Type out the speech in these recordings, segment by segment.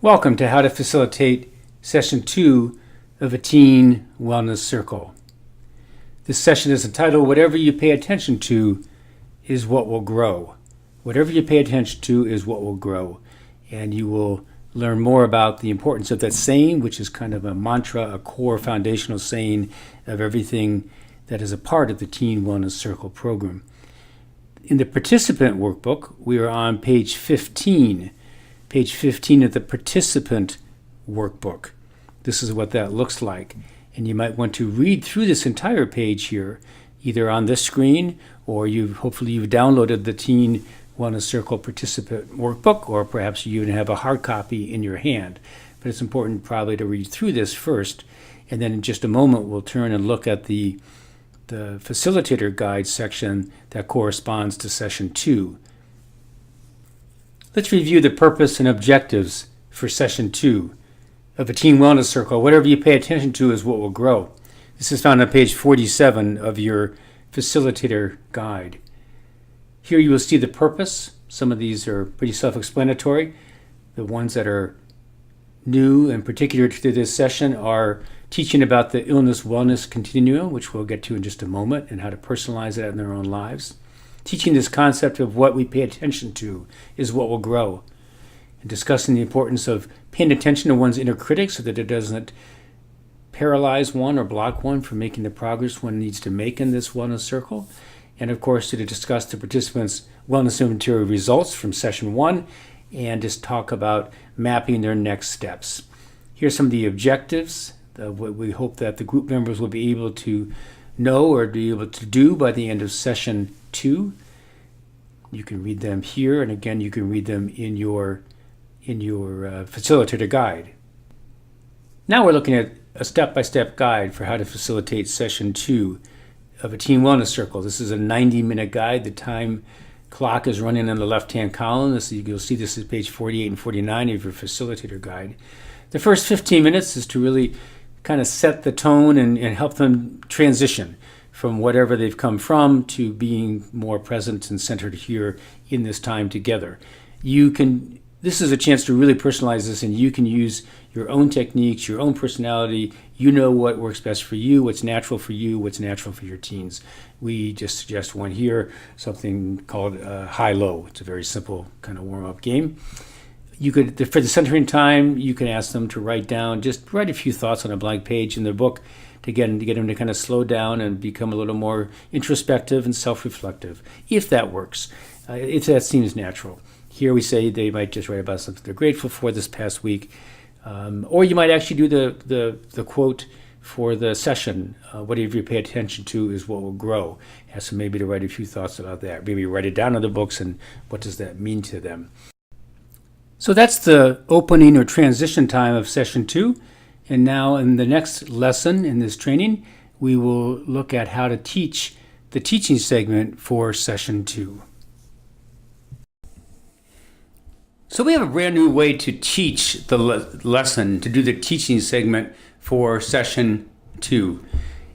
Welcome to How to Facilitate Session 2 of a Teen Wellness Circle. This session is entitled, Whatever You Pay Attention to is What Will Grow. Whatever you pay attention to is what will grow. And you will learn more about the importance of that saying, which is kind of a mantra, a core foundational saying of everything that is a part of the Teen Wellness Circle program. In the participant workbook, we are on page 15. Page 15 of the participant workbook. This is what that looks like. And you might want to read through this entire page here, either on this screen or hopefully you've downloaded the Teen Wellness Circle participant workbook, or perhaps you even have a hard copy in your hand. But it's important probably to read through this first, and then in just a moment we'll turn and look at the facilitator guide section that corresponds to session 2. Let's review the purpose and objectives for Session 2 of a Teen Wellness Circle. Whatever you pay attention to is what will grow. This is found on page 47 of your Facilitator Guide. Here you will see the purpose. Some of these are pretty self-explanatory. The ones that are new and particular to this session are teaching about the illness-wellness continuum, which we'll get to in just a moment, and how to personalize that in their own lives. Teaching this concept of what we pay attention to is what will grow. And discussing the importance of paying attention to one's inner critic so that it doesn't paralyze one or block one from making the progress one needs to make in this wellness circle. And of course, to discuss the participants' wellness inventory results from session 1 and just talk about mapping their next steps. Here's some of the objectives of what we hope that the group members will be able to know or be able to do by the end of session 2. You can read them here, and again, you can read them in your facilitator guide. Now we're looking at a step-by-step guide for how to facilitate session 2 of a Teen Wellness Circle. This is a 90-minute guide. The time clock is running in the left-hand column. You'll see this is page 48 and 49 of your facilitator guide. The first 15 minutes is to really kind of set the tone and help them transition from whatever they've come from to being more present and centered here in this time together. This is a chance to really personalize this, and you can use your own techniques, your own personality. You know what works best for you, what's natural for you, what's natural for your teens. We just suggest one here, something called high-low. It's a very simple kind of warm-up game. You could, for the centering time, you can ask them to write a few thoughts on a blank page in their book to get them to kind of slow down and become a little more introspective and self-reflective, if that works, if that seems natural. Here we say they might just write about something they're grateful for this past week, or you might actually do the quote for the session, whatever you pay attention to is what will grow. Ask them maybe to write a few thoughts about that. Maybe write it down in the books and what does that mean to them. So that's the opening or transition time of session 2. And now in the next lesson in this training, we will look at how to teach the teaching segment for session 2. So we have a brand new way to teach the lesson, to do the teaching segment for session 2.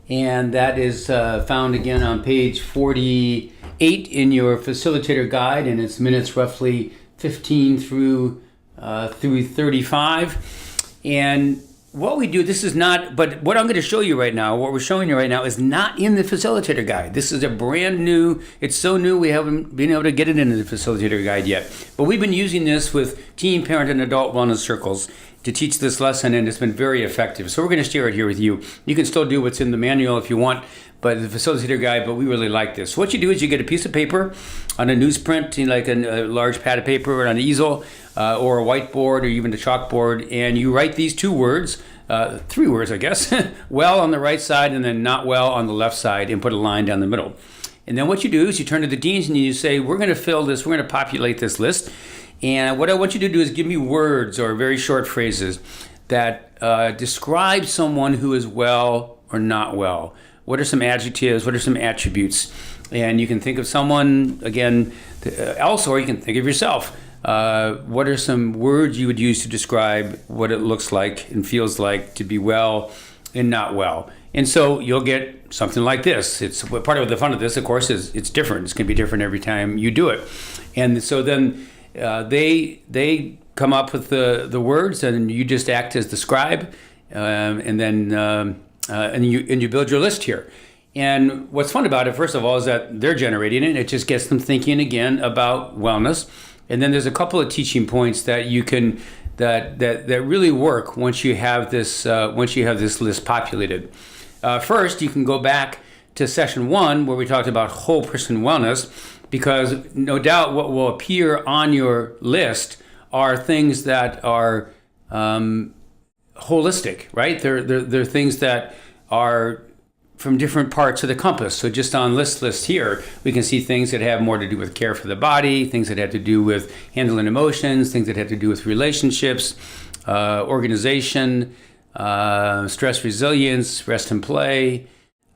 And that is found again on page 48 in your facilitator guide, and it's minutes roughly 15 through 35. And what we do, but what I'm going to show you right now, what we're showing you right now is not in the facilitator guide. This is a brand new, it's so new we haven't been able to get it into the facilitator guide yet. But we've been using this with teen, parent, and adult wellness circles to teach this lesson, and it's been very effective. So we're going to share it here with you. You can still do what's in the manual if you want, but the facilitator guide, but we really like this. So what you do is you get a piece of paper on a newsprint, like a large pad of paper or on an easel, or a whiteboard or even a chalkboard, and you write these 2 words, 3 words I guess, well on the right side and then not well on the left side, and put a line down the middle. And then what you do is you turn to the deans and you say, we're going to fill this, we're going to populate this list, and what I want you to do is give me words or very short phrases that describe someone who is well or not well. What are some adjectives? What are some attributes? And you can think of someone, again, else, or you can think of yourself. What are some words you would use to describe what it looks like and feels like to be well and not well? And so you'll get something like this. It's part of the fun of this, of course, is it's different. It's going to be different every time you do it. And so then they come up with the words, and you just act as the scribe, and you build your list here. And what's fun about it, first of all, is that they're generating it. It just gets them thinking again about wellness. And then there's a couple of teaching points that you can that really work once you have this list populated. First, you can go back to session 1 where we talked about whole person wellness, because no doubt what will appear on your list are things that are holistic, right? They're things that are from different parts of the compass. So just on list here, we can see things that have more to do with care for the body, things that have to do with handling emotions, things that have to do with relationships, organization, stress resilience, rest and play.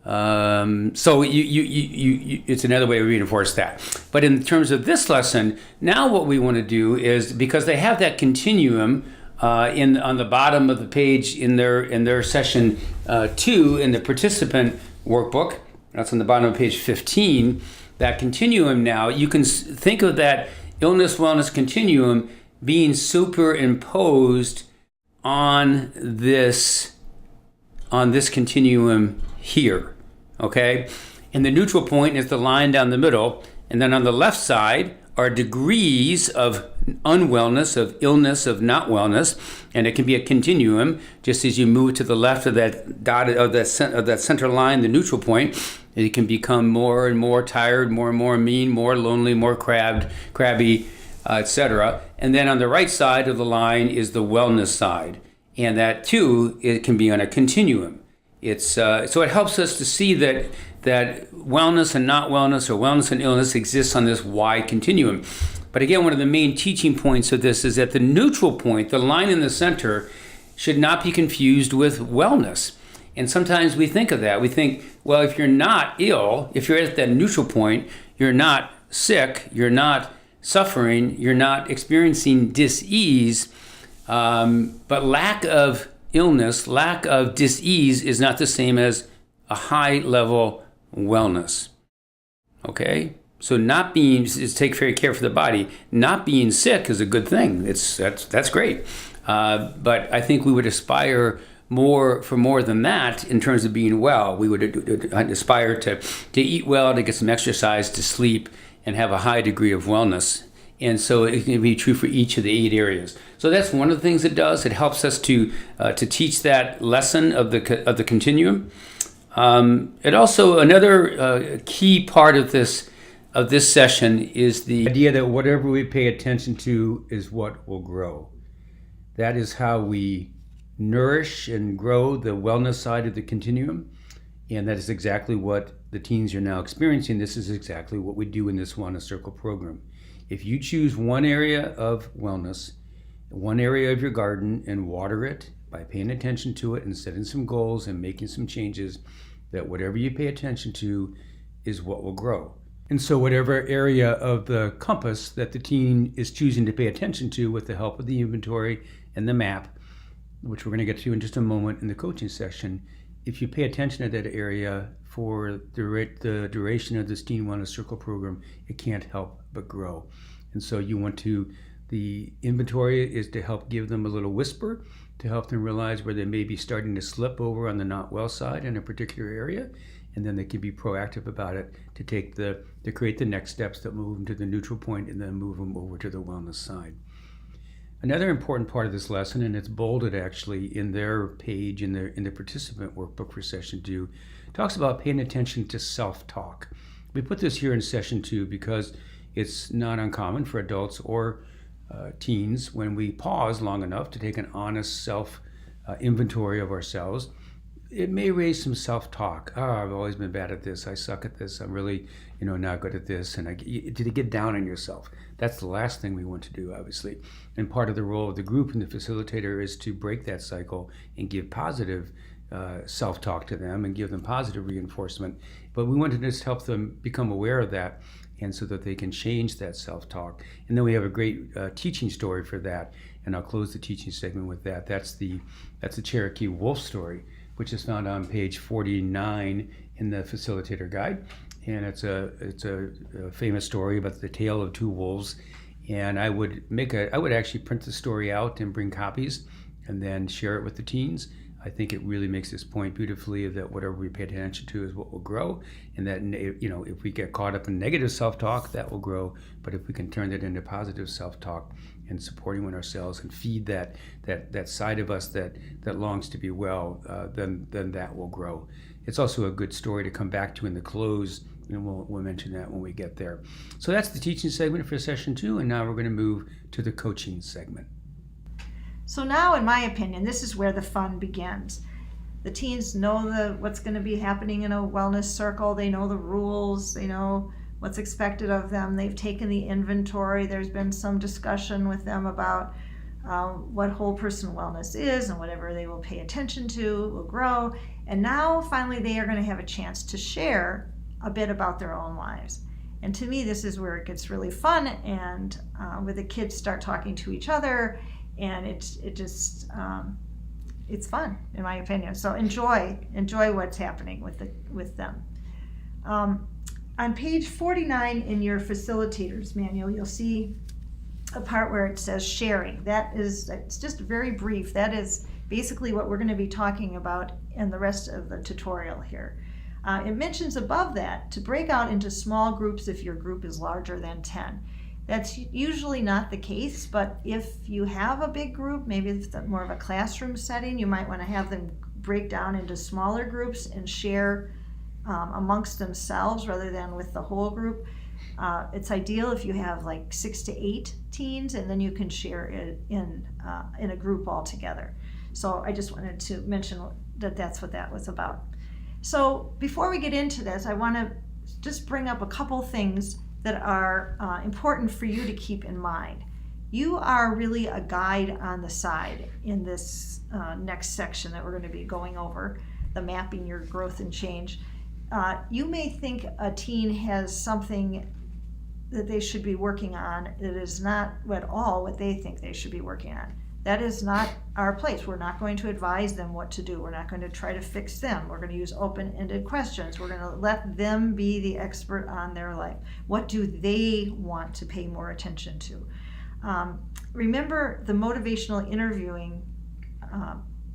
So it's another way to reinforce that. But in terms of this lesson, now what we want to do is, because they have that continuum on the bottom of the page in their session 2 in the participant workbook, that's on the bottom of page 15, that continuum now, you can think of that illness wellness continuum being superimposed on this continuum here, okay? And the neutral point is the line down the middle, and then on the left side are degrees of unwellness, of illness, of not wellness, and it can be a continuum. Just as you move to the left of that dotted of that center line, the neutral point, it can become more and more tired, more and more mean, more lonely, more crabby, etc. And then on the right side of the line is the wellness side, and that too, it can be on a continuum. It's so it helps us to see that wellness and not wellness, or wellness and illness, exists on this wide continuum. But again, one of the main teaching points of this is that the neutral point, the line in the center, should not be confused with wellness. And sometimes we think of that. We think, well, if you're not ill, if you're at that neutral point, you're not sick, you're not suffering, you're not experiencing dis-ease. But lack of illness, lack of dis-ease is not the same as a high level wellness. Okay? So not being is take very care for the body. Not being sick is a good thing. That's great. But I think we would aspire for more than that in terms of being well. We would aspire to eat well, to get some exercise, to sleep, and have a high degree of wellness. And so it can be true for each of the 8 areas. So that's one of the things it does. It helps us to teach that lesson of the continuum. It also, another key part of this session is the idea that whatever we pay attention to is what will grow. That is how we nourish and grow the wellness side of the continuum. And that is exactly what the teens are now experiencing. This is exactly what we do in this Wellness Circle program. If you choose one area of wellness, one area of your garden, and water it by paying attention to it and setting some goals and making some changes, that whatever you pay attention to is what will grow. And so whatever area of the compass that the teen is choosing to pay attention to, with the help of the inventory and the map, which we're going to get to in just a moment in the coaching session, if you pay attention to that area for the duration of this Teen Wellness Circle program, it can't help but grow. And so the inventory is to help give them a little whisper, to help them realize where they may be starting to slip over on the not well side in a particular area, and then they can be proactive about it to create the next steps that move them to the neutral point and then move them over to the wellness side. Another important part of this lesson, and it's bolded actually in their page in the participant workbook for session 2, talks about paying attention to self-talk. We put this here in session 2 because it's not uncommon for adults or teens, when we pause long enough to take an honest self inventory of ourselves, it may raise some self-talk. I've always been bad at this. I suck at this. I'm really, not good at this. And did you get down on yourself? That's the last thing we want to do, obviously. And part of the role of the group and the facilitator is to break that cycle and give positive self-talk to them and give them positive reinforcement. But we want to just help them become aware of that, and so that they can change that self-talk. And then we have a great teaching story for that, and I'll close the teaching segment with that. That's the Cherokee Wolf story, which is found on page 49 in the facilitator guide. And it's a famous story about the tale of 2 wolves. And I would actually print the story out and bring copies and then share it with the teens. I think it really makes this point beautifully that whatever we pay attention to is what will grow, and that, if we get caught up in negative self-talk, that will grow. But if we can turn that into positive self-talk and supporting one ourselves and feed that side of us that longs to be well, then that will grow. It's also a good story to come back to in the close, and we'll mention that when we get there. So that's the teaching segment for session 2, and now we're going to move to the coaching segment. So now, in my opinion, this is where the fun begins. The teens know what's going to be happening in a wellness circle. They know the rules. They know what's expected of them. They've taken the inventory. There's been some discussion with them about what whole person wellness is, and whatever they will pay attention to will grow. And now, finally, they are going to have a chance to share a bit about their own lives. And to me, this is where it gets really fun, and where the kids start talking to each other. And it's fun, in my opinion. So enjoy what's happening with them. On page 49 in your facilitator's manual, you'll see a part where it says sharing. It's just very brief. That is basically what we're going to be talking about in the rest of the tutorial here. It mentions above that to break out into small groups if your group is larger than 10. That's usually not the case, but if you have a big group, maybe it's more of a classroom setting, you might want to have them break down into smaller groups and share amongst themselves rather than with the whole group. It's ideal if you have like 6 to 8 teens, and then you can share it in a group all together. So I just wanted to mention that that's what that was about. So before we get into this, I want to just bring up a couple things that are important for you to keep in mind. You are really a guide on the side in this next section that we're going to be going over, the mapping your growth and change. You may think a teen has something that they should be working on that is not at all what they think they should be working on. That is not our place. We're not going to advise them what to do. We're not going to try to fix them. We're going to use open-ended questions. We're going to let them be the expert on their life. What do they want to pay more attention to? Remember the motivational interviewing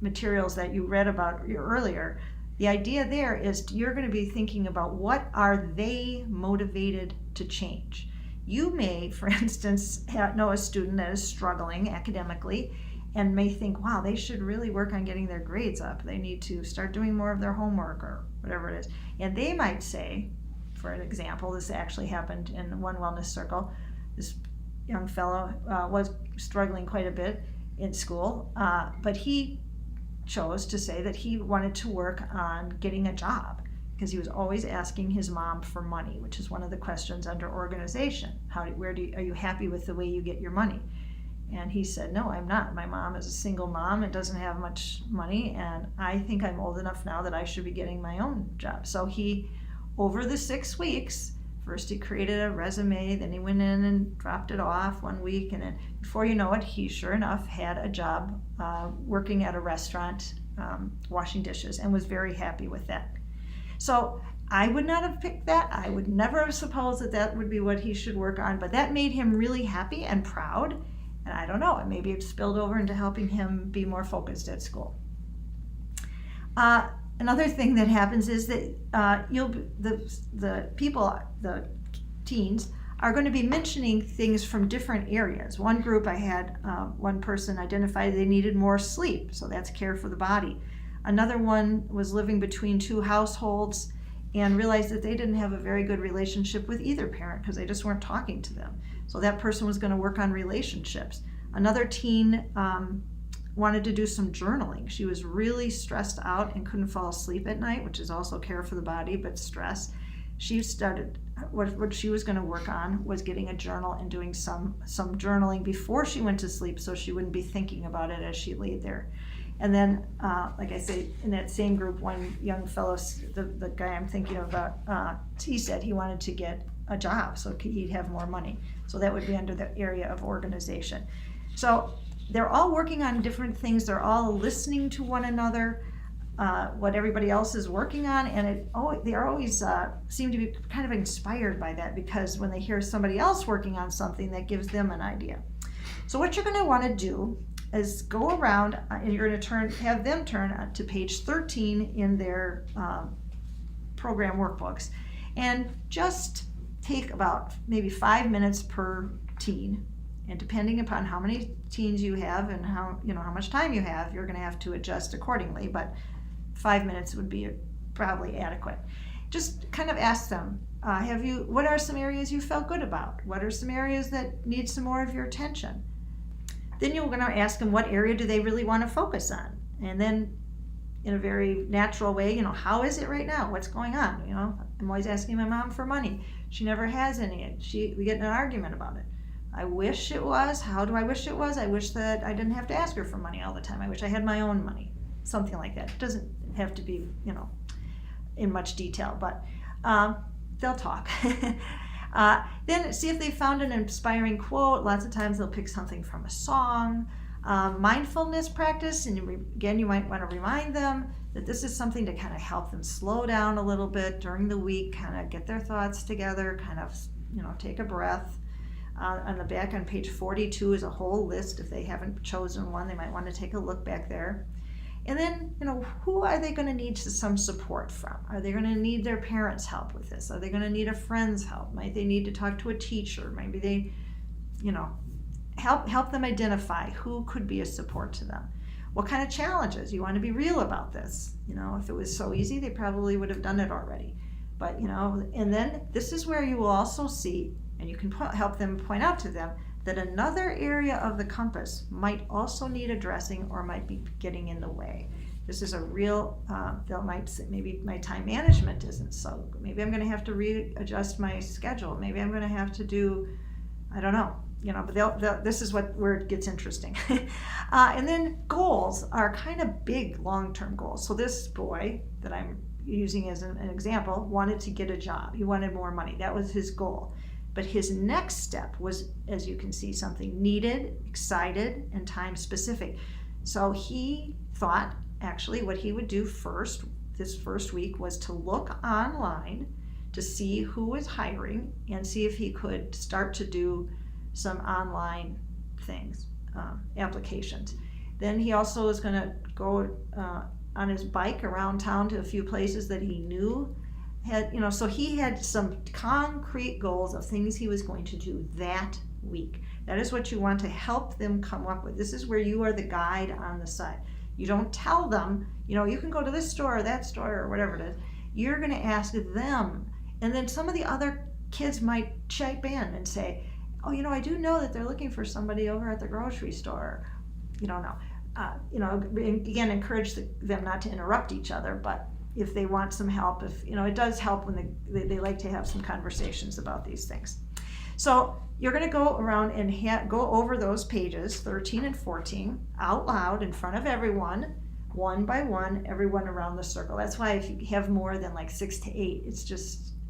materials that you read about earlier. The idea there is you're going to be thinking about what are they motivated to change. You may, for instance, know a student that is struggling academically and may think, wow, they should really work on getting their grades up. They need to start doing more of their homework or whatever it is. And they might say, for an example, this actually happened in one wellness circle. This young fellow was struggling quite a bit in school, but he chose to say that he wanted to work on getting a job, because he was always asking his mom for money, which is one of the questions under organization. Are you happy with the way you get your money? And he said, no, I'm not. My mom is a single mom and doesn't have much money, and I think I'm old enough now that I should be getting my own job. So he, over the 6 weeks, first he created a resume, then he went in and dropped it off 1 week, and then before you know it, he sure enough had a job working at a restaurant, washing dishes, and was very happy with that. So I would not have picked that. I would never have supposed that that would be what he should work on, but that made him really happy and proud. And I don't know, maybe it spilled over into helping him be more focused at school. Another thing that happens is that the teens are going to be mentioning things from different areas. One group I had, one person identified they needed more sleep, so that's care for the body. Another one was living between 2 households and realized that they didn't have a very good relationship with either parent because they just weren't talking to them. So that person was going to work on relationships. Another teen wanted to do some journaling. She was really stressed out and couldn't fall asleep at night, which is also care for the body, but stress. She started, what she was going to work on was getting a journal and doing some journaling before she went to sleep so she wouldn't be thinking about it as she laid there. And then, like I say, in that same group, one young fellow, the guy I'm thinking about, he said he wanted to get a job so he'd have more money. So that would be under the area of organization. So they're all working on different things. They're all listening to one another. what everybody else is working on, and they always seem to be kind of inspired by that, because when they hear somebody else working on something, that gives them an idea. So what you're going to want to do is go around, and you're going to have them turn to page 13 in their program workbooks, and just take about maybe 5 minutes per teen. And depending upon how many teens you have and how much time you have, you're going to have to adjust accordingly. But 5 minutes would be probably adequate. Just kind of ask them, what are some areas you felt good about? What are some areas that need some more of your attention? Then you're going to ask them, what area do they really want to focus on? And then in a very natural way, how is it right now? What's going on? I'm always asking my mom for money. She never has any. We get in an argument about it. I wish it was. How do I wish it was? I wish that I didn't have to ask her for money all the time. I wish I had my own money. Something like that. It doesn't have to be, in much detail, but they'll talk. Then see if they found an inspiring quote. Lots of times they'll pick something from a song. Mindfulness practice, and again, you might want to remind them that this is something to kind of help them slow down a little bit during the week, kind of get their thoughts together, kind of, take a breath. On the back on page 42 is a whole list. If they haven't chosen one, they might want to take a look back there. And then, who are they going to need some support from? Are they going to need their parents' help with this? Are they going to need a friend's help? Might they need to talk to a teacher? Maybe they, help them identify who could be a support to them. What kind of challenges? You want to be real about this. If it was so easy, they probably would have done it already. But, and then this is where you will also see, and you can help them point out to them, that another area of the compass might also need addressing or might be getting in the way. This is a real, they might say, maybe my time management isn't so good. Maybe I'm going to have to readjust my schedule. Maybe I'm going to have to do, I don't know, but this is where it gets interesting. And then goals are kind of big long-term goals. So this boy that I'm using as an example wanted to get a job. He wanted more money. That was his goal. But his next step was, as you can see, something needed, excited, and time specific. So he thought, actually, what he would do this first week, was to look online to see who was hiring and see if he could start to do some online things, applications. Then he also was going to go on his bike around town to a few places that he knew. So he had some concrete goals of things he was going to do that week. That is what you want to help them come up with. This is where you are the guide on the side. You don't tell them, you can go to this store or that store or whatever it is. You're going to ask them. And then some of the other kids might chime in and say, oh, I do know that they're looking for somebody over at the grocery store. Again, encourage them not to interrupt each other, but if they want some help, it does help when they like to have some conversations about these things. So you're going to go around and go over those pages 13 and 14 out loud in front of everyone, one by one, everyone around the circle. That's why if you have more than like 6 to 8,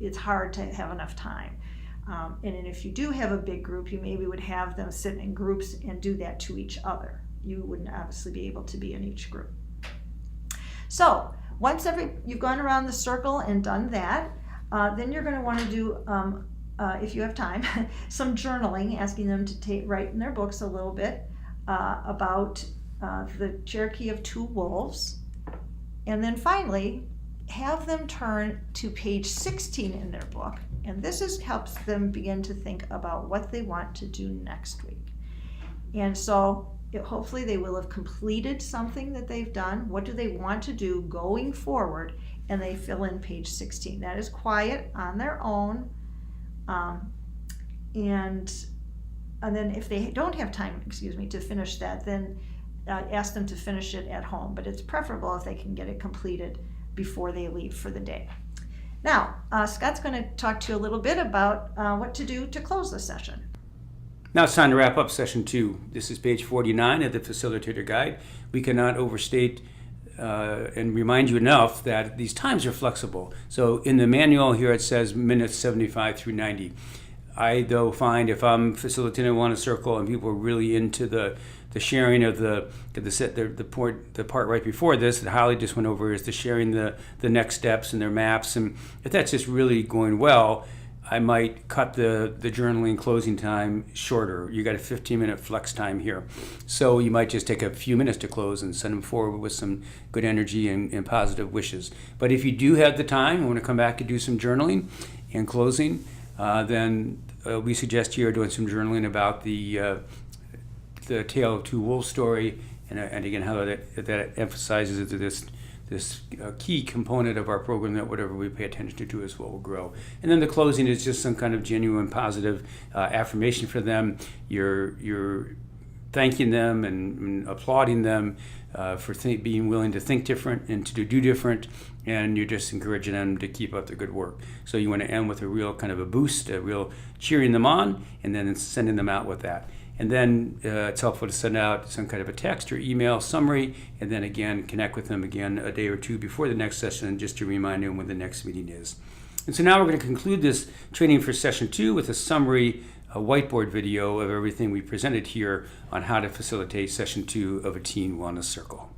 it's hard to have enough time. And then if you do have a big group, you maybe would have them sit in groups and do that to each other. You wouldn't obviously be able to be in each group. So once you've gone around the circle and done that, then you're going to want to do, if you have time, some journaling, asking them to write in their books a little bit about the Cherokee of Two Wolves. And then finally, have them turn to page 16 in their book. And this helps them begin to think about what they want to do next week. And so hopefully they will have completed something that they've done. What do they want to do going forward? And they fill in page 16. That is quiet on their own. And then if they don't have time, to finish that, then ask them to finish it at home. But it's preferable if they can get it completed before they leave for the day. Now, Scott's going to talk to you a little bit about what to do to close the session. Now it's time to wrap up session 2. This is page 49 of the Facilitator Guide. We cannot overstate and remind you enough that these times are flexible. So in the manual here it says minutes 75 through 90. I, though, find if I'm facilitating one a circle and people are really into the The sharing of the part right before this that Holly just went over is the sharing the next steps and their maps. And if that's just really going well, I might cut the journaling closing time shorter. You got a 15-minute flex time here. So you might just take a few minutes to close and send them forward with some good energy and positive wishes. But if you do have the time and want to come back and do some journaling and closing, then we suggest you are doing some journaling about the Tale of Two Wolves story, and again, how that emphasizes this key component of our program, that whatever we pay attention to is what will grow. And then the closing is just some kind of genuine positive affirmation for them. You're thanking them and applauding them for being willing to think different and to do different, and you're just encouraging them to keep up the good work. So you want to end with a real kind of a boost, a real cheering them on, and then sending them out with that. And then it's helpful to send out some kind of a text or email summary, and then again connect with them again a day or two before the next session, just to remind them when the next meeting is. And so now we're going to conclude this training for session 2 with a summary, a whiteboard video of everything we presented here on how to facilitate session 2 of a Teen Wellness Circle.